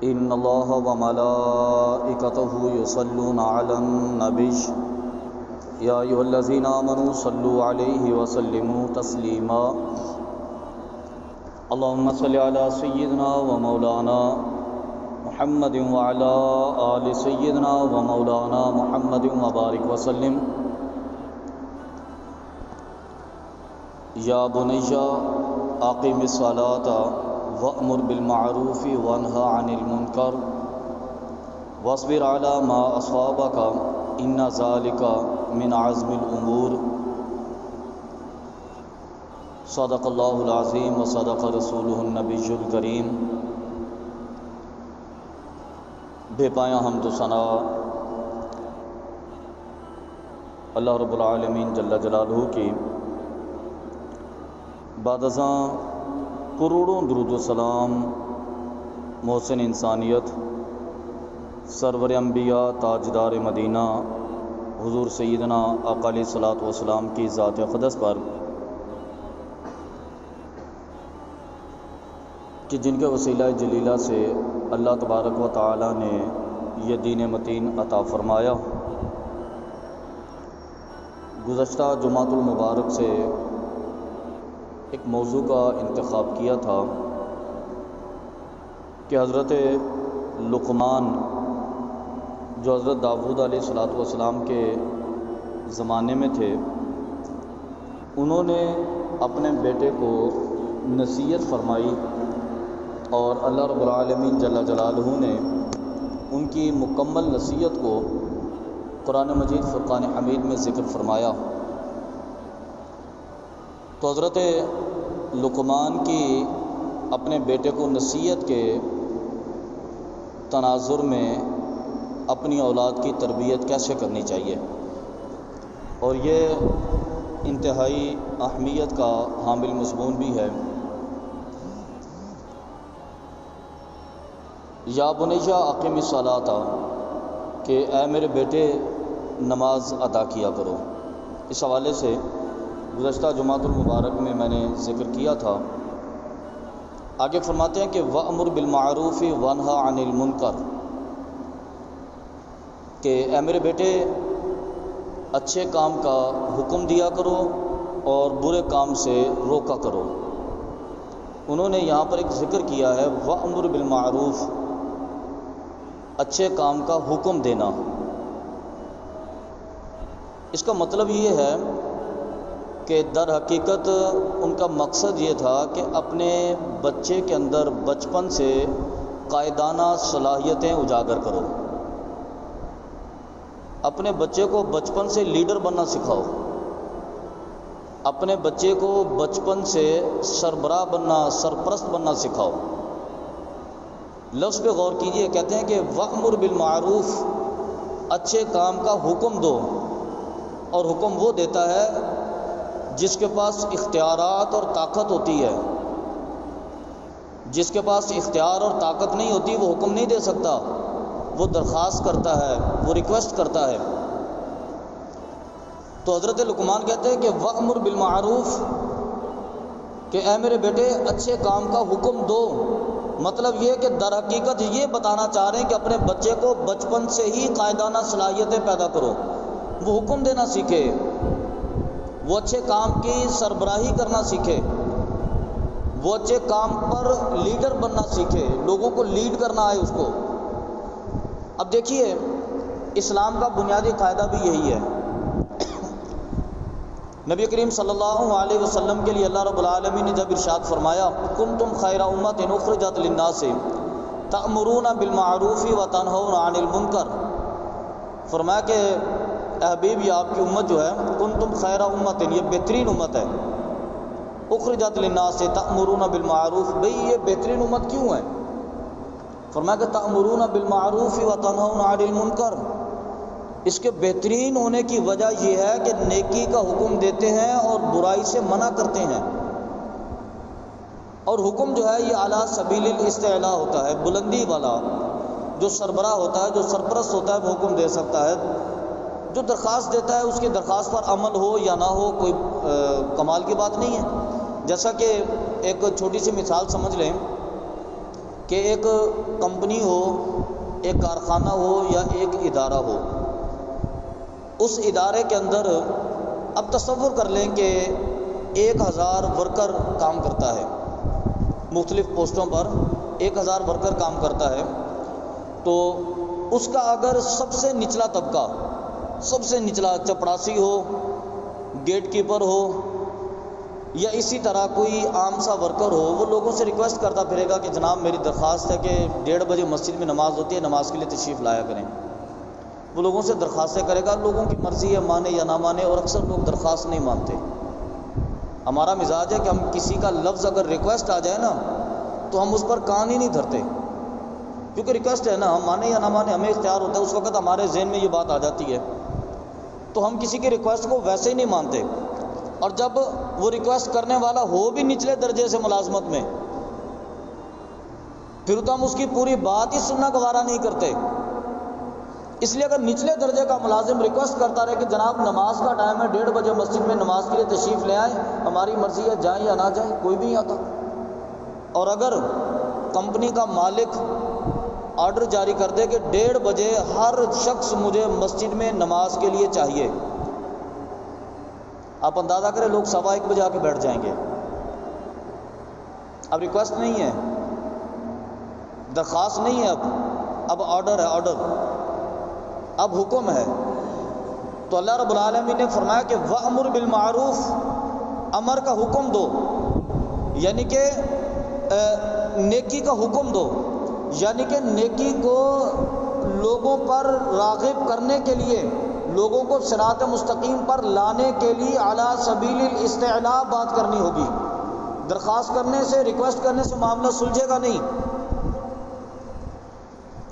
ان اللہ وملائکتہ یصلون علی النبی یا ایھا الذین آمنوا صلوا علیہ وسلموا تسلیما اللهم صل علی سیدنا و مولانا محمد وعلی آل سیدنا و مولانا محمد وبارک وسلم یا بنی اقم الصلاۃ وأمر بالمعروف وانهى عن المنکر واصبر على ما أصابك إن ذلك من عزم الأمور صدق اللہ العظیم وصدق رسولہ النبی الکریم۔ بے پایا حمد و ثنا اللہ رب العالمین جل جلالہ کی، بعد ازاں کروڑوں درود و سلام محسن انسانیت سرور انبیاء تاجدار مدینہ حضور سیدنا آقا علیہ الصلوۃ والسلام کی ذات اقدس پر، کہ جن کے وسیلہ جلیلہ سے اللہ تبارک و تعالی نے یہ دین متین عطا فرمایا۔ گزشتہ جمعۃ المبارک سے ایک موضوع کا انتخاب کیا تھا کہ حضرت لقمان جو حضرت داؤد علیہ الصلوۃ والسلام کے زمانے میں تھے، انہوں نے اپنے بیٹے کو نصیحت فرمائی اور اللہ رب العالمین جل جلالہ نے ان کی مکمل نصیحت کو قرآن مجید فرقان حمید میں ذکر فرمایا۔ تو حضرت لقمان کی اپنے بیٹے کو نصیحت کے تناظر میں اپنی اولاد کی تربیت کیسے کرنی چاہیے، اور یہ انتہائی اہمیت کا حامل مضمون بھی ہے۔ یا بنی اقم الصلاۃ، کہ اے میرے بیٹے نماز ادا کیا کرو۔ اس حوالے سے گزشتہ جمعۃ المبارک میں میں نے ذکر کیا تھا۔ آگے فرماتے ہیں کہ وَأْمُرْ بِالْمَعْرُوفِ وَانْهَ عَنِ الْمُنْكَرِ، کہ اے میرے بیٹے اچھے کام کا حکم دیا کرو اور برے کام سے روکا کرو۔ انہوں نے یہاں پر ایک ذکر کیا ہے وَأْمُرْ بِالْمَعْرُوف، اچھے کام کا حکم دینا۔ اس کا مطلب یہ ہے کہ در حقیقت ان کا مقصد یہ تھا کہ اپنے بچے کے اندر بچپن سے قائدانہ صلاحیتیں اجاگر کرو، اپنے بچے کو بچپن سے لیڈر بننا سکھاؤ، اپنے بچے کو بچپن سے سربراہ بننا، سرپرست بننا سکھاؤ۔ لفظ پہ غور کیجئے، کہتے ہیں کہ وَأْمُرْ بِالْمَعْرُوف، اچھے کام کا حکم دو، اور حکم وہ دیتا ہے جس کے پاس اختیارات اور طاقت ہوتی ہے۔ جس کے پاس اختیار اور طاقت نہیں ہوتی وہ حکم نہیں دے سکتا، وہ درخواست کرتا ہے، وہ ریکویسٹ کرتا ہے۔ تو حضرت لقمان کہتے ہیں کہ وَأْمُرْ بِالْمَعْرُوف، کہ اے میرے بیٹے اچھے کام کا حکم دو۔ مطلب یہ کہ در حقیقت یہ بتانا چاہ رہے ہیں کہ اپنے بچے کو بچپن سے ہی قائدانہ صلاحیتیں پیدا کرو، وہ حکم دینا سیکھے، وہ اچھے کام کی سربراہی کرنا سیکھے، وہ اچھے کام پر لیڈر بننا سیکھے، لوگوں کو لیڈ کرنا آئے اس کو۔ اب دیکھیے اسلام کا بنیادی قاعدہ بھی یہی ہے۔ نبی کریم صلی اللہ علیہ وسلم کے لیے اللہ رب العالمین نے جب ارشاد فرمایا کنتم خیر امۃ اخرجت للناس تأمرون بالمعروف وتنہون عن المنکر، فرمایا کہ اے حبیب یہ آپ کی امت جو ہے کنتم خیر امت، یہ بہترین امت ہے، اخرجت للناس تأمرون بالمعروف، بھئی یہ بہترین امت کیوں ہے؟ فرمایا کہ تأمرون بالمعروف وتنہون عن المنکر، اس کے بہترین ہونے کی وجہ یہ ہے کہ نیکی کا حکم دیتے ہیں اور برائی سے منع کرتے ہیں۔ اور حکم جو ہے یہ اعلیٰ سبیل الاستعلاء ہوتا ہے، بلندی والا۔ جو سربراہ ہوتا ہے، جو سرپرست ہوتا ہے وہ حکم دے سکتا ہے، جو درخواست دیتا ہے اس کی درخواست پر عمل ہو یا نہ ہو کوئی کمال کی بات نہیں ہے۔ جیسا کہ ایک چھوٹی سی مثال سمجھ لیں کہ ایک کمپنی ہو، ایک کارخانہ ہو یا ایک ادارہ ہو، اس ادارے کے اندر اب تصور کر لیں کہ 1000 ورکر کام کرتا ہے، مختلف پوسٹوں پر 1000 ورکر کام کرتا ہے، تو اس کا اگر سب سے نچلا طبقہ، سب سے نچلا چپڑاسی ہو، گیٹ کیپر ہو، یا اسی طرح کوئی عام سا ورکر ہو، وہ لوگوں سے ریکویسٹ کرتا پھرے گا کہ جناب میری درخواست ہے کہ 1:30 بجے مسجد میں نماز ہوتی ہے، نماز کے لیے تشریف لایا کریں، وہ لوگوں سے درخواستیں کرے گا، لوگوں کی مرضی ہے مانے یا نہ مانے، اور اکثر لوگ درخواست نہیں مانتے۔ ہمارا مزاج ہے کہ ہم کسی کا لفظ اگر ریکویسٹ آ جائے نا تو ہم اس پر کان ہی نہیں دھرتے، کیونکہ ریکویسٹ ہے نا، ہم مانے یا نہ مانے ہمیں اختیار ہوتا ہے، اس وقت ہمارے ذہن میں یہ بات آ جاتی ہے، تو ہم کسی کی ریکویسٹ کو ویسے ہی نہیں مانتے۔ اور جب وہ ریکویسٹ کرنے والا ہو بھی نچلے درجے سے ملازمت میں، پھر تو ہم اس کی پوری بات ہی سننا گوارا نہیں کرتے۔ اس لیے اگر نچلے درجے کا ملازم ریکویسٹ کرتا رہے کہ جناب نماز کا ٹائم ہے، 1:30 بجے مسجد میں نماز کے لیے تشریف لے آئیں، ہماری مرضی ہے جائیں یا نہ جائیں، کوئی بھی نہیں آتا۔ اور اگر کمپنی کا مالک آرڈر جاری کر دے کہ 1:30 بجے ہر شخص مجھے مسجد میں نماز کے لیے چاہیے، آپ اندازہ کریں لوگ 1:15 بجے آ کے بیٹھ جائیں گے۔ اب ریکویسٹ نہیں ہے، درخواست نہیں ہے، اب آرڈر ہے، آرڈر، اب حکم ہے۔ تو اللہ رب العالمین نے فرمایا کہ وَأْمُرْ بِالْمَعْرُوفِ، امر کا حکم دو، یعنی کہ نیکی کا حکم دو، یعنی کہ نیکی کو لوگوں پر راغب کرنے کے لیے، لوگوں کو صراط مستقیم پر لانے کے لیے علی سبیل الاستعلاء بات کرنی ہوگی۔ درخواست کرنے سے، ریکویسٹ کرنے سے معاملہ سلجھے گا نہیں۔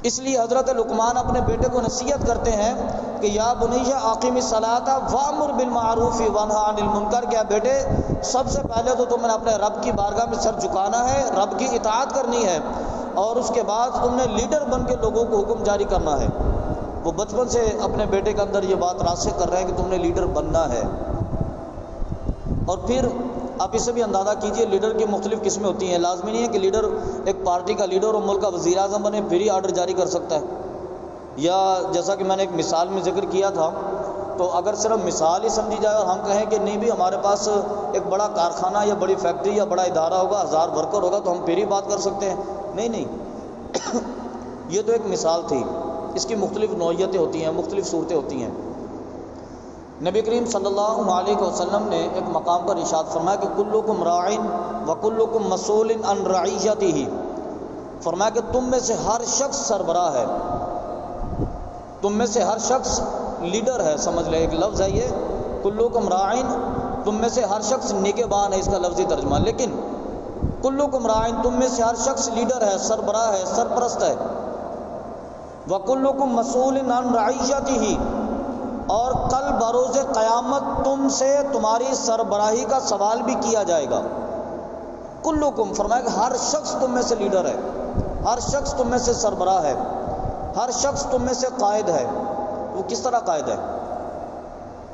اس لیے حضرت لقمان اپنے بیٹے کو نصیحت کرتے ہیں کہ یا بنی اقیم الصلاۃ وامر بالمعروف وانہی عن المنکر، کیا بیٹے سب سے پہلے تو تم نے اپنے رب کی بارگاہ میں سر جھکانا ہے، رب کی اطاعت کرنی ہے، اور اس کے بعد تم نے لیڈر بن کے لوگوں کو حکم جاری کرنا ہے۔ وہ بچپن سے اپنے بیٹے کے اندر یہ بات راسخ کر رہے ہیں کہ تم نے لیڈر بننا ہے۔ اور پھر آپ اسے بھی اندازہ کیجئے، لیڈر کی مختلف قسمیں ہوتی ہیں، لازمی نہیں ہے کہ لیڈر ایک پارٹی کا لیڈر اور ملک کا وزیر اعظم بنے پھر ہی آرڈر جاری کر سکتا ہے، یا جیسا کہ میں نے ایک مثال میں ذکر کیا تھا، تو اگر صرف مثال ہی سمجھی جائے اور ہم کہیں کہ نہیں بھی ہمارے پاس ایک بڑا کارخانہ یا بڑی فیکٹری یا بڑا ادارہ ہوگا، 1000 ورکر ہوگا تو ہم پھر ہی بات کر سکتے ہیں، نہیں یہ تو ایک مثال تھی، اس کی مختلف نوعیتیں ہوتی ہیں، مختلف صورتیں ہوتی ہیں۔ نبی کریم صلی اللہ علیہ وسلم نے ایک مقام پر ارشاد فرمایا کہ کلکم راعٍ وکلکم مسئول عن رعیتہ، فرمایا کہ تم میں سے ہر شخص سربراہ ہے، تم میں سے ہر شخص لیڈر ہے، سمجھ لیں ایک لفظ ہے یہ، کلکم راعٍ، تم میں سے ہر شخص نگہبان ہے، اس کا لفظی ترجمہ، لیکن کلکم راعٍ، تم میں سے ہر شخص لیڈر ہے، سربراہ ہے، سرپرست ہے، وکلکم مسئول عن رعیتہ، اور کل بروز قیامت تم سے تمہاری سربراہی کا سوال بھی کیا جائے گا۔ کلکم، فرمایا کہ ہر شخص تم میں سے لیڈر ہے، ہر شخص تم میں سے سربراہ ہے، ہر شخص تم میں سے قائد ہے۔ وہ کس طرح قائد ہے؟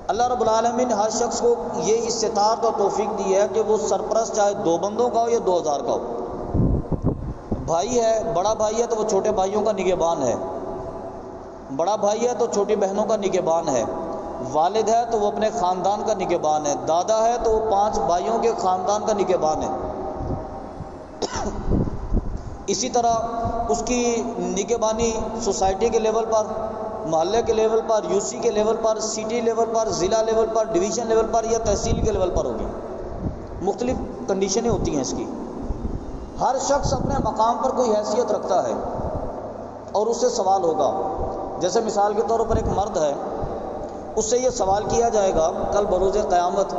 اللہ رب العالمین نے ہر شخص کو یہ استطاعت اور توفیق دی ہے کہ وہ سرپرست چاہے 2 بندوں کا ہو یا 2000 کا ہو۔ بھائی ہے، بڑا بھائی ہے تو وہ چھوٹے بھائیوں کا نگہبان ہے، بڑا بھائی ہے تو چھوٹی بہنوں کا نگہبان ہے، والد ہے تو وہ اپنے خاندان کا نگہبان ہے، دادا ہے تو وہ 5 بھائیوں کے خاندان کا نگہبان ہے۔ اسی طرح اس کی نگہبانی سوسائٹی کے لیول پر، محلے کے لیول پر، یو سی کے لیول پر، سٹی لیول پر، ضلع لیول پر، ڈویژن لیول پر یا تحصیل کے لیول پر ہوگی، مختلف کنڈیشنیں ہوتی ہیں اس کی۔ ہر شخص اپنے مقام پر کوئی حیثیت رکھتا ہے اور اس سے سوال ہوگا۔ جیسے مثال کے طور پر ایک مرد ہے، اس سے یہ سوال کیا جائے گا کل بروز قیامت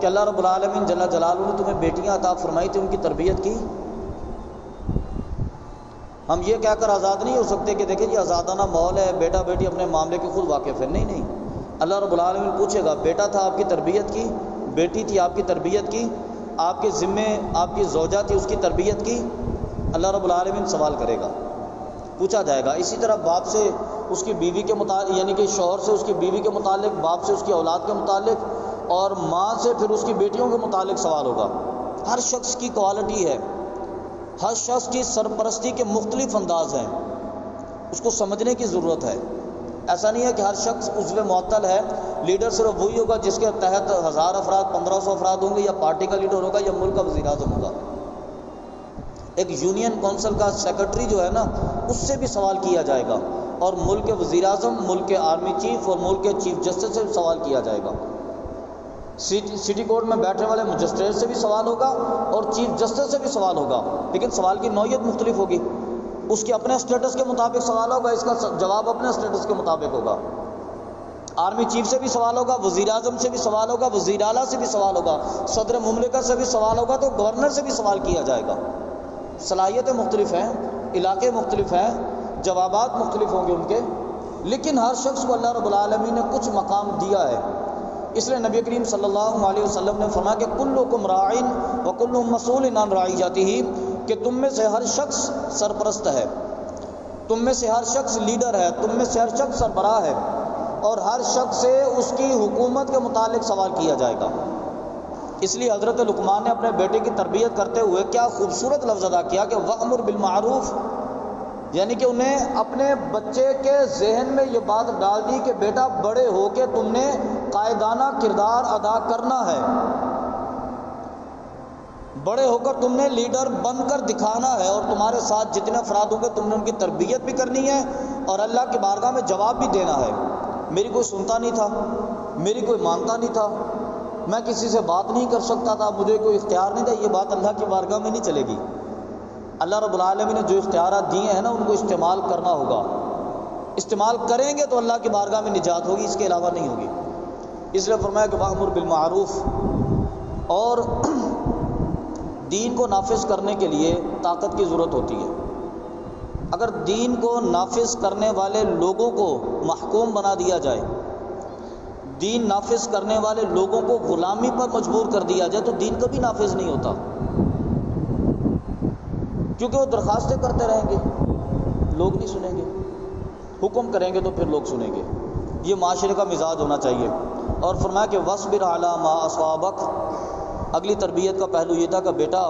کہ اللہ رب العالمین جل جلالہ نے تمہیں بیٹیاں عطا فرمائی تھی، ان کی تربیت کی؟ ہم یہ کہہ کر آزاد نہیں ہو سکتے کہ دیکھیں جی آزادانہ ماحول ہے، بیٹا بیٹی اپنے معاملے کے خود واقف ہے، نہیں، اللہ رب العالمین پوچھے گا بیٹا تھا آپ کی تربیت کی، بیٹی تھی آپ کی تربیت کی، آپ کے ذمے آپ کی زوجہ تھی اس کی تربیت کی؟ اللہ رب العالمین سوال کرے گا، پوچھا جائے گا۔ اسی طرح باپ سے اس کی بیوی کے متعلق، یعنی کہ شوہر سے اس کی بیوی کے متعلق، باپ سے اس کی اولاد کے متعلق، اور ماں سے پھر اس کی بیٹیوں کے متعلق سوال ہوگا۔ ہر شخص کی کوالٹی ہے، ہر شخص کی سرپرستی کے مختلف انداز ہیں، اس کو سمجھنے کی ضرورت ہے۔ ایسا نہیں ہے کہ ہر شخص عضو معطل ہے، لیڈر صرف وہی ہوگا جس کے تحت 1000 افراد 1500 افراد ہوں گے، یا پارٹی کا لیڈر ہوگا یا ملک کا وزیر اعظم ہوگا۔ ایک یونین کونسل کا سیکرٹری جو ہے نا، اس سے بھی سوال کیا جائے گا، اور ملک کے وزیر اعظم، ملک کے آرمی چیف اور ملک کے چیف جسٹس سے بھی سوال کیا جائے گا۔ سٹی کورٹ میں بیٹھنے والے مجسٹریٹ سے بھی سوال ہوگا اور چیف جسٹس سے بھی سوال ہوگا، لیکن سوال کی نوعیت مختلف ہوگی۔ اس کے اپنے اسٹیٹس کے مطابق سوال ہوگا، اس کا جواب اپنے اسٹیٹس کے مطابق ہوگا۔ آرمی چیف سے بھی سوال ہوگا، وزیر اعظم سے بھی سوال ہوگا، وزیر اعلیٰ سے بھی سوال ہوگا، صدر مملکت سے بھی سوال ہوگا، تو گورنر سے بھی سوال کیا جائے گا۔ صلاحیتیں مختلف ہیں، علاقے مختلف ہیں، جوابات مختلف ہوں گے ان کے، لیکن ہر شخص کو اللہ رب العالمین نے کچھ مقام دیا ہے۔ اس لیے نبی کریم صلی اللہ علیہ وسلم نے فرمایا کہ کلکم راعٍ وکلکم مسئول عن رعیتہ، کہ تم میں سے ہر شخص سرپرست ہے، تم میں سے ہر شخص لیڈر ہے، تم میں سے ہر شخص سربراہ ہے، اور ہر شخص سے اس کی حکومت کے متعلق سوال کیا جائے گا۔ اس لیے حضرت لقمان نے اپنے بیٹے کی تربیت کرتے ہوئے کیا خوبصورت لفظ ادا کیا کہ وَأْمُرْ بِالْمَعْرُوفِ، یعنی کہ انہیں اپنے بچے کے ذہن میں یہ بات ڈال دی کہ بیٹا بڑے ہو کے تم نے قائدانہ کردار ادا کرنا ہے، بڑے ہو کر تم نے لیڈر بن کر دکھانا ہے، اور تمہارے ساتھ جتنے افراد ہوں گے تم نے ان کی تربیت بھی کرنی ہے اور اللہ کی بارگاہ میں جواب بھی دینا ہے۔ میری کوئی سنتا نہیں تھا، میری کوئی مانتا نہیں تھا، میں کسی سے بات نہیں کر سکتا تھا، مجھے کوئی اختیار نہیں تھا، یہ بات اللہ کی بارگاہ میں نہیں چلے گی۔ اللہ رب العالمین نے جو اختیارات دیے ہیں نا، ان کو استعمال کرنا ہوگا، استعمال کریں گے تو اللہ کی بارگاہ میں نجات ہوگی، اس کے علاوہ نہیں ہوگی۔ اس لیے فرمایا کہ وَأْمُرْ بِالْمَعْرُوفِ، اور دین کو نافذ کرنے کے لیے طاقت کی ضرورت ہوتی ہے۔ اگر دین کو نافذ کرنے والے لوگوں کو محکوم بنا دیا جائے، دین نافذ کرنے والے لوگوں کو غلامی پر مجبور کر دیا جائے، تو دین کبھی نافذ نہیں ہوتا، کیونکہ وہ درخواستیں کرتے رہیں گے، لوگ نہیں سنیں گے، حکم کریں گے تو پھر لوگ سنیں گے۔ یہ معاشرے کا مزاج ہونا چاہیے۔ اور فرمایا کہ وَاصْبِرْ عَلَىٰ مَا أَصَابَكَ، اگلی تربیت کا پہلو یہ تھا کہ بیٹا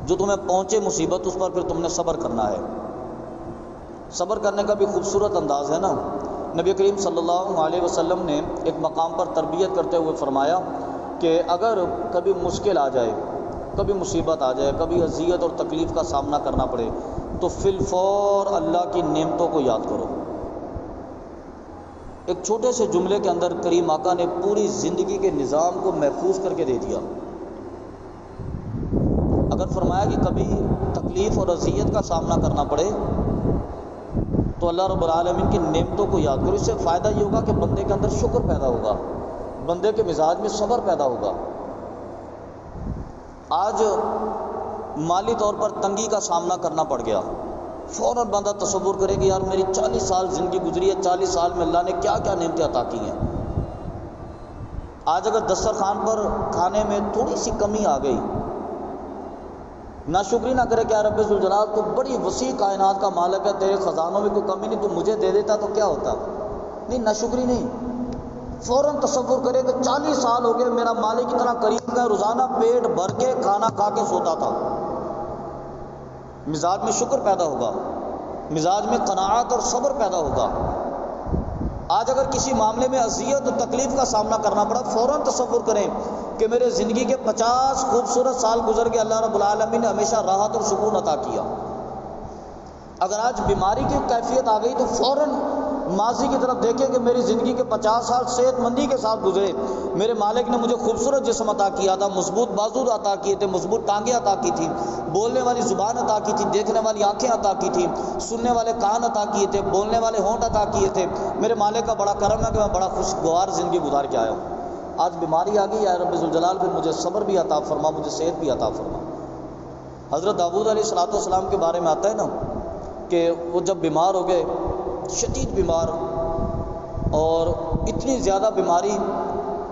جو تمہیں پہنچے مصیبت، اس پر پھر تم نے صبر کرنا ہے۔ صبر کرنے کا بھی خوبصورت انداز ہے نا۔ نبی کریم صلی اللہ علیہ وسلم نے ایک مقام پر تربیت کرتے ہوئے فرمایا کہ اگر کبھی مشکل آ جائے، کبھی مصیبت آ جائے، کبھی اذیت اور تکلیف کا سامنا کرنا پڑے، تو فی الفور اللہ کی نعمتوں کو یاد کرو۔ ایک چھوٹے سے جملے کے اندر کریم آقا نے پوری زندگی کے نظام کو محفوظ کر کے دے دیا۔ اگر فرمایا کہ کبھی تکلیف اور اذیت کا سامنا کرنا پڑے تو اللہ رب العالمین کی نعمتوں کو یاد کرو۔ اس سے فائدہ یہ ہوگا کہ بندے کے اندر شکر پیدا ہوگا، بندے کے مزاج میں صبر پیدا ہوگا۔ آج مالی طور پر تنگی کا سامنا کرنا پڑ گیا، فوراً بندہ تصور کرے کہ یار میری 40 سال زندگی گزری ہے، 40 سال میں اللہ نے کیا کیا نعمتیں عطا کی ہیں۔ آج اگر دسترخوان پر کھانے میں تھوڑی سی کمی آ گئی، ناشکری نہ کرے کہ رب ذوالجلال تو بڑی وسیع کائنات کا مالک ہے، تیرے خزانوں میں کوئی کمی نہیں، تو مجھے دے دیتا تو کیا ہوتا۔ نہیں، ناشکری نہیں، فوراً تصور کرے کہ 40 سال ہو گئے میرا مالک اتنا قریب ہے، روزانہ پیٹ بھر کے کھانا کھا کے سوتا تھا۔ مزاج میں شکر پیدا ہوگا، مزاج میں قناعت اور صبر پیدا ہوگا۔ آج اگر کسی معاملے میں اذیت اور تکلیف کا سامنا کرنا پڑا، فوراً تصور کریں کہ میرے زندگی کے 50 خوبصورت سال گزر گئے، اللہ رب العالمین نے ہمیشہ راحت اور سکون عطا کیا۔ اگر آج بیماری کی کیفیت آ گئی تو فوراً ماضی کی طرف دیکھیں کہ میری زندگی کے 50 سال صحت مندی کے ساتھ گزرے، میرے مالک نے مجھے خوبصورت جسم عطا کیا تھا، مضبوط بازو عطا کیے تھے، مضبوط ٹانگیں عطا کی تھی، بولنے والی زبان عطا کی تھی، دیکھنے والی آنکھیں عطا کی تھی، سننے والے کان عطا کیے تھے، بولنے والے ہونٹ عطا کیے تھے۔ میرے مالک کا بڑا کرم ہے کہ میں بڑا خوشگوار زندگی گزار کے آیا ہوں۔ آج بیماری آ گئی، یا رب ذوالجلال پھر مجھے صبر بھی عطا فرما، مجھے صحت بھی عطا فرما۔ حضرت داؤد علیہ السلام کے بارے میں آتا ہے نا کہ وہ جب بیمار ہو گئے، شدید بیمار، اور اتنی زیادہ بیماری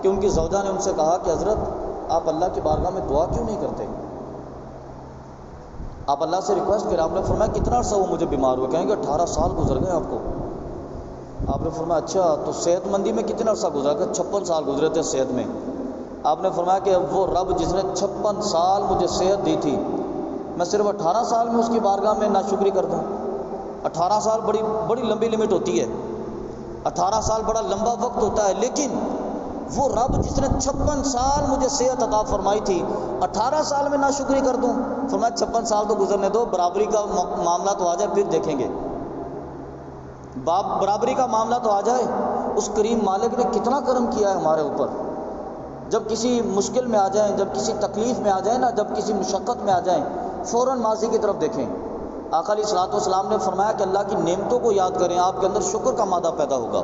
کہ ان کی زوجہ نے ان سے کہا کہ حضرت آپ اللہ کی بارگاہ میں دعا کیوں نہیں کرتے، آپ اللہ سے ریکویسٹ کریں۔ آپ نے فرمایا کتنا عرصہ وہ مجھے بیمار ہوئے؟ کہیں گے 18 سال گزر گئے آپ کو۔ آپ نے فرمایا اچھا تو صحت مندی میں کتنا عرصہ گزرا؟ کہ 56 سال گزرے تھے صحت میں۔ آپ نے فرمایا کہ وہ رب جس نے 56 سال مجھے صحت دی تھی، میں صرف 18 سال میں اس کی بارگاہ میں ناشکری کر دوں؟ 18 سال بڑی لمبی لمٹ ہوتی ہے، 18 سال بڑا لمبا وقت ہوتا ہے، لیکن وہ رب جس نے 56 سال مجھے صحت عطا فرمائی تھی، 18 سال میں ناشکری کر دوں؟ فرمایا 56 سال تو گزرنے دو، برابری کا معاملہ تو آ جائے پھر دیکھیں گے۔ برابری کا معاملہ تو آ جائے۔ اس کریم مالک نے کتنا کرم کیا ہے ہمارے اوپر۔ جب کسی مشکل میں آ جائیں، جب کسی تکلیف میں آ جائیں نا، جب کسی مشقت میں آ جائیں، فوراً ماضی کی طرف دیکھیں۔ آقا علیہ الصلوۃ والسلام نے فرمایا کہ اللہ کی نعمتوں کو یاد کریں، آپ کے اندر شکر کا مادہ پیدا ہوگا۔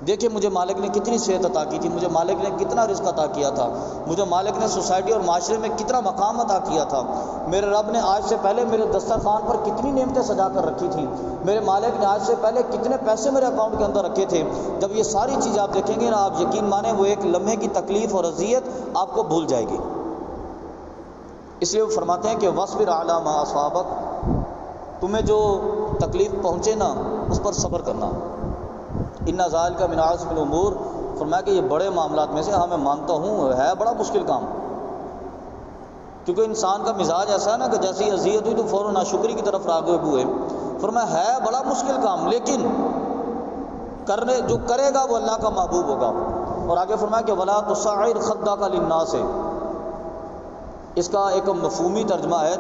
دیکھیں مجھے مالک نے کتنی صحت عطا کی تھی، مجھے مالک نے کتنا رزق عطا کیا تھا، مجھے مالک نے سوسائٹی اور معاشرے میں کتنا مقام عطا کیا تھا، میرے رب نے آج سے پہلے میرے دسترخوان پر کتنی نعمتیں سجا کر رکھی تھیں، میرے مالک نے آج سے پہلے کتنے پیسے میرے اکاؤنٹ کے اندر رکھے تھے۔ جب یہ ساری چیزیں آپ دیکھیں گے نا، آپ یقین مانیں وہ ایک لمحے کی تکلیف اور اذیت آپ کو بھول جائے گی۔ اس لیے وہ فرماتے ہیں کہ وَاصْبِرْ عَلَىٰ مَا أَصَابَكَ، تمہیں جو تکلیف پہنچے نا اس پر صبر کرنا۔ اِنَّ ذَلِكَ مِنْ عَزْمِ الْأُمُورِ، فرمایا کہ یہ بڑے معاملات میں سے، ہاں میں مانتا ہوں ہے بڑا مشکل کام، کیونکہ انسان کا مزاج ایسا ہے نا کہ جیسی اذیت ہوئی تو فوراً ناشکری کی طرف راغب ہوئے۔ فرمایا ہے بڑا مشکل کام، لیکن جو کرے گا وہ اللہ کا محبوب ہوگا۔ اور آگے فرمایا کہ وَلَا تُصَعِّرْ خَدَّكَ لِلنَّاسِ، اس کا ایک مفہومی ترجمہ ہے،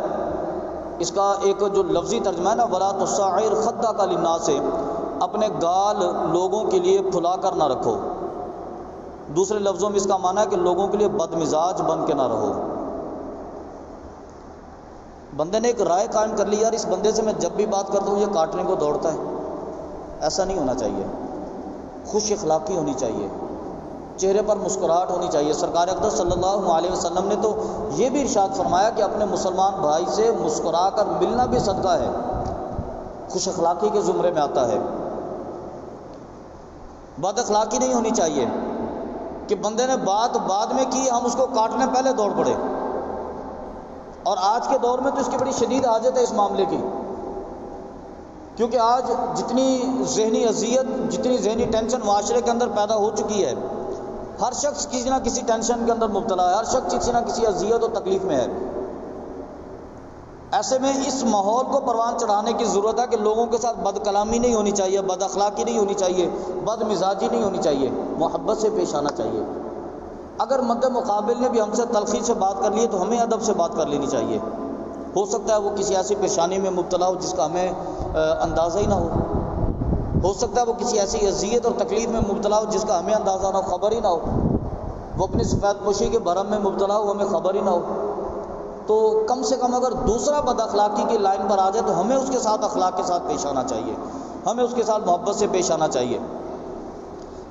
اس کا ایک جو لفظی ترجمہ ہے نا، وَلَا تُصَعِّرْ خَدَّكَ لِلنَّاسِ، اپنے گال لوگوں کے لیے پھلا کر نہ رکھو۔ دوسرے لفظوں میں اس کا معنی ہے کہ لوگوں کے لیے بد مزاج بن کے نہ رہو۔ بندے نے ایک رائے قائم کر لی، یار اس بندے سے میں جب بھی بات کرتا ہوں یہ کاٹنے کو دوڑتا ہے، ایسا نہیں ہونا چاہیے۔ خوش اخلاقی ہونی چاہیے، چہرے پر مسکراہٹ ہونی چاہیے۔ سرکار اقدس صلی اللہ علیہ وسلم نے تو یہ بھی ارشاد فرمایا کہ اپنے مسلمان بھائی سے مسکرا کر ملنا بھی صدقہ ہے، خوش اخلاقی کے زمرے میں آتا ہے۔ بد اخلاقی نہیں ہونی چاہیے کہ بندے نے بات بعد میں کی، ہم اس کو کاٹنے پہلے دوڑ پڑے۔ اور آج کے دور میں تو اس کی بڑی شدید حاجت ہے اس معاملے کی، کیونکہ آج جتنی ذہنی اذیت، جتنی ذہنی ٹینشن معاشرے کے اندر پیدا ہو چکی ہے، ہر شخص کسی نہ کسی ٹینشن کے اندر مبتلا ہے، ہر شخص کسی نہ کسی اذیت اور تکلیف میں ہے۔ ایسے میں اس ماحول کو پروان چڑھانے کی ضرورت ہے کہ لوگوں کے ساتھ بد کلامی نہیں ہونی چاہیے، بد اخلاقی نہیں ہونی چاہیے، بد مزاجی نہیں ہونی چاہیے، محبت سے پیش آنا چاہیے۔ اگر مد مقابل نے بھی ہم سے تلخی سے بات کر لی تو ہمیں ادب سے بات کر لینی چاہیے۔ ہو سکتا ہے وہ کسی ایسی پریشانی میں مبتلا ہو جس کا ہمیں اندازہ ہی نہ ہو سکتا ہے وہ کسی ایسی اذیت اور تکلیف میں مبتلا ہو جس کا ہمیں اندازہ نہ ہو، خبر ہی نہ ہو، وہ اپنی سفید پوشی کے بھرم میں مبتلا ہو، ہمیں خبر ہی نہ ہو۔ تو کم سے کم اگر دوسرا بد اخلاقی کی لائن پر آ جائے تو ہمیں اس کے ساتھ اخلاق کے ساتھ پیش آنا چاہیے، ہمیں اس کے ساتھ محبت سے پیش آنا چاہیے۔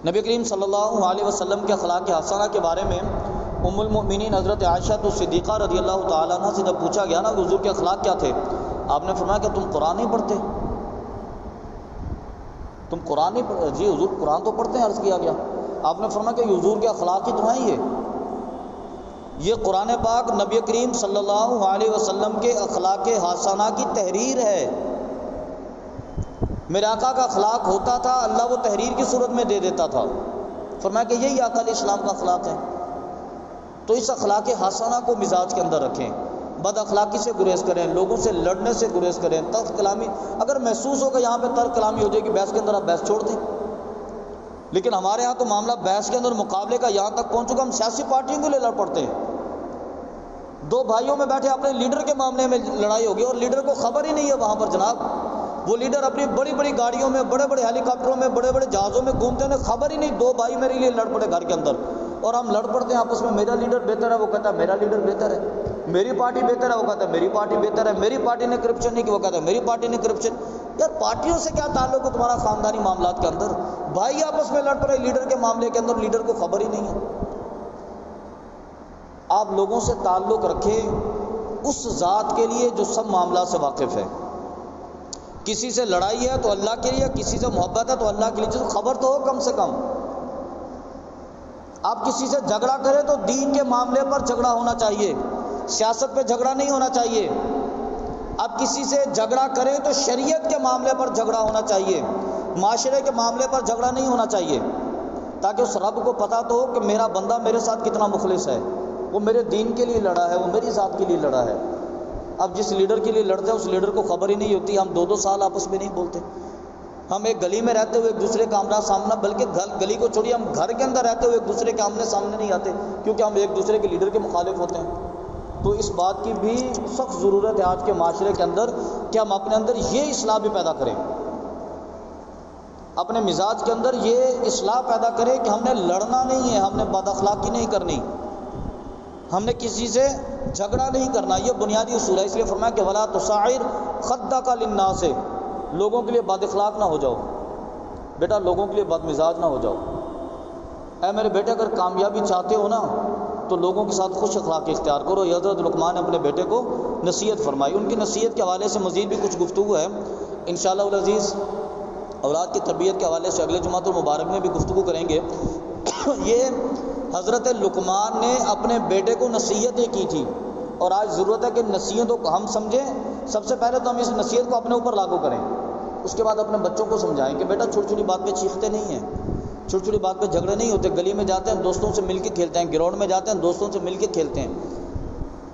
نبی کریم صلی اللہ علیہ وسلم کے اخلاق حسنہ کے بارے میں ام المؤمنین حضرت عائشہ صدیقہ رضی اللہ تعالیٰ عنہ سے جب پوچھا گیا نا کہ حضور کے اخلاق کیا تھے، آپ نے فرمایا کہ تم قرآن نہیں پڑھتے؟ تم قرآن نہیں پڑھتے؟ جی حضور قرآن تو پڑھتے ہیں، عرض کیا گیا۔ آپ نے فرمایا کہ حضور کے اخلاق ہی تو ہیں یہ قرآن پاک نبی کریم صلی اللہ علیہ وسلم کے اخلاق حسنہ کی تحریر ہے۔ میرے آقا کا اخلاق ہوتا تھا، اللہ وہ تحریر کی صورت میں دے دیتا تھا۔ فرمایا کہ یہی آقا علیہ السلام کا اخلاق ہے۔ تو اس اخلاق حسنہ کو مزاج کے اندر رکھیں، بد اخلاقی سے گریز کریں، لوگوں سے لڑنے سے گریز کریں، تلخ کلامی اگر محسوس ہو کہ یہاں پہ تلخ کلامی ہو جائے گی بحث کے اندر، آپ بحث چھوڑ دیں۔ لیکن ہمارے ہاں تو معاملہ بحث کے اندر مقابلے کا یہاں تک پہنچ چکا، ہم سیاسی پارٹیوں کے لیے لڑ پڑتے ہیں۔ دو بھائیوں میں بیٹھے اپنے لیڈر کے معاملے میں لڑائی ہوگی اور لیڈر کو خبر ہی نہیں ہے وہاں پر جناب، وہ لیڈر اپنی بڑی بڑی گاڑیوں میں، بڑے بڑے ہیلی کاپٹروں میں، بڑے بڑے جہازوں میں گھومتے ہیں، خبر ہی نہیں، دو بھائی میرے لیے لڑ پڑے گھر کے اندر، اور ہم لڑ پڑتے ہیں آپس میں، میرا لیڈر بہتر ہے، وہ کہتا ہے میرا لیڈر بہتر ہے، میری پارٹی بہتر ہے، وہ کہتا ہے میری پارٹی بہتر ہے، میری پارٹی نے کرپشن نہیں کی، وہ کہتا ہے میری پارٹی نے کرپشن۔ یار پارٹیوں سے کیا تعلق ہے تمہارا خاندانی معاملات کے اندر؟ بھائی آپس میں لڑ پڑے لیڈر کے معاملے کے اندر، لیڈر کو خبر ہی نہیں ہے۔ آپ لوگوں سے تعلق رکھیں اس ذات کے لیے جو سب معاملات سے واقف ہے۔ کسی سے لڑائی ہے تو اللہ کے لیے، کسی سے محبت ہے تو اللہ کے لیے، خبر تو ہو کم سے کم۔ آپ کسی سے جھگڑا کریں تو دین کے معاملے پر جھگڑا ہونا چاہیے، سیاست پہ جھگڑا نہیں ہونا چاہیے۔ آپ کسی سے جھگڑا کریں تو شریعت کے معاملے پر جھگڑا ہونا چاہیے، معاشرے کے معاملے پر جھگڑا نہیں ہونا چاہیے، تاکہ اس رب کو پتہ تو ہو کہ میرا بندہ میرے ساتھ کتنا مخلص ہے، وہ میرے دین کے لیے لڑا ہے، وہ میری ذات کے لیے لڑا ہے۔ اب جس لیڈر کے لیے لڑتے ہیں اس لیڈر کو خبر ہی نہیں ہوتی، ہم 2 سال آپس میں نہیں بولتے، ہم ایک گلی میں رہتے ہوئے ایک دوسرے کا آمنا سامنا، بلکہ گلی کو چھوڑیے ہم گھر کے اندر رہتے ہوئے ایک دوسرے کے آمنے سامنے نہیں آتے، کیونکہ ہم ایک دوسرے کے لیڈر کے مخالف ہوتے ہیں۔ تو اس بات کی بھی سخت ضرورت ہے آج کے معاشرے کے اندر کہ ہم اپنے اندر یہ اصلاح بھی پیدا کریں، اپنے مزاج کے اندر یہ اصلاح پیدا کریں کہ ہم نے لڑنا نہیں ہے، ہم نے بد اخلاقی نہیں کرنی، ہم نے کسی سے جھگڑا نہیں کرنا، یہ بنیادی اصول ہے۔ اس لیے فرمایا کہ ولا تصعر خدک للناس، لوگوں کے لیے بد اخلاق نہ ہو جاؤ بیٹا، لوگوں کے لیے بد مزاج نہ ہو جاؤ۔ اے میرے بیٹے اگر کامیابی چاہتے ہو نا تو لوگوں کے ساتھ خوش اخلاقی اختیار کرو۔ یہ حضرت لقمان نے اپنے بیٹے کو نصیحت فرمائی، ان کی نصیحت کے حوالے سے مزید بھی کچھ گفتگو ہے انشاءاللہ العزیز، اولاد کی تربیت کے حوالے سے اگلے جمعۃ المبارک میں بھی گفتگو کریں گے۔ یہ حضرت لقمان نے اپنے بیٹے کو نصیحتیں کی تھی، اور آج ضرورت ہے کہ نصیحتوں کو ہم سمجھیں۔ سب سے پہلے تو ہم اس نصیحت کو اپنے اوپر لاگو کریں، اس کے بعد اپنے بچوں کو سمجھائیں کہ بیٹا چھوٹی چھوٹی بات پہ چیختے نہیں ہیں، چھوٹی چھوٹی بات پہ جھگڑے نہیں ہوتے، گلی میں جاتے ہیں دوستوں سے مل کے کھیلتے ہیں، گراؤنڈ میں جاتے ہیں دوستوں سے مل کے کھیلتے ہیں،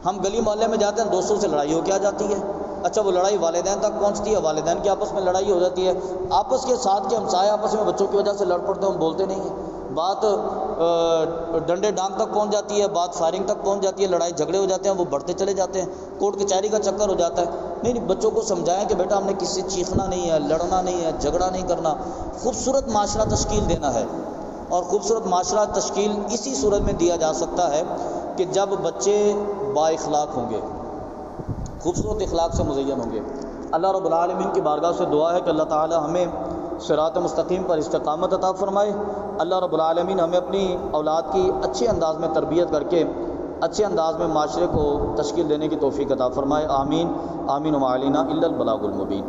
ہم گلی محلے میں جاتے ہیں دوستوں سے لڑائی ہو کے آ جاتی ہے۔ اچھا وہ لڑائی والدین تک پہنچتی ہے، والدین کی آپس میں لڑائی ہو جاتی ہے، آپس کے ساتھ کے ہمسائے آپس میں بچوں کی وجہ سے لڑ پڑتے ہیں، ہم بولتے نہیں ہیں، بات ڈنڈے ڈانگ تک پہنچ جاتی ہے، بات فائرنگ تک پہنچ جاتی ہے، لڑائی جھگڑے ہو جاتے ہیں، وہ بڑھتے چلے جاتے ہیں، کورٹ کچہری کا چکر ہو جاتا ہے۔ نہیں، بچوں کو سمجھائیں کہ بیٹا ہم نے کسی سے چیخنا نہیں ہے، لڑنا نہیں ہے، جھگڑا نہیں کرنا، خوبصورت معاشرہ تشکیل دینا ہے۔ اور خوبصورت معاشرہ تشکیل اسی صورت میں دیا جا سکتا ہے کہ جب بچے با اخلاق ہوں گے، خوبصورت اخلاق سے مزین ہوں گے۔ اللہ رب العالمین کی بارگاہ سے دعا ہے کہ اللہ تعالی ہمیں صراط مستقیم پر استقامت عطا فرمائے۔ اللہ رب العالمین ہمیں اپنی اولاد کی اچھے انداز میں تربیت کر کے اچھے انداز میں معاشرے کو تشکیل دینے کی توفیق عطا فرمائے۔ آمین آمین وما علینا الا البلاغ المبین۔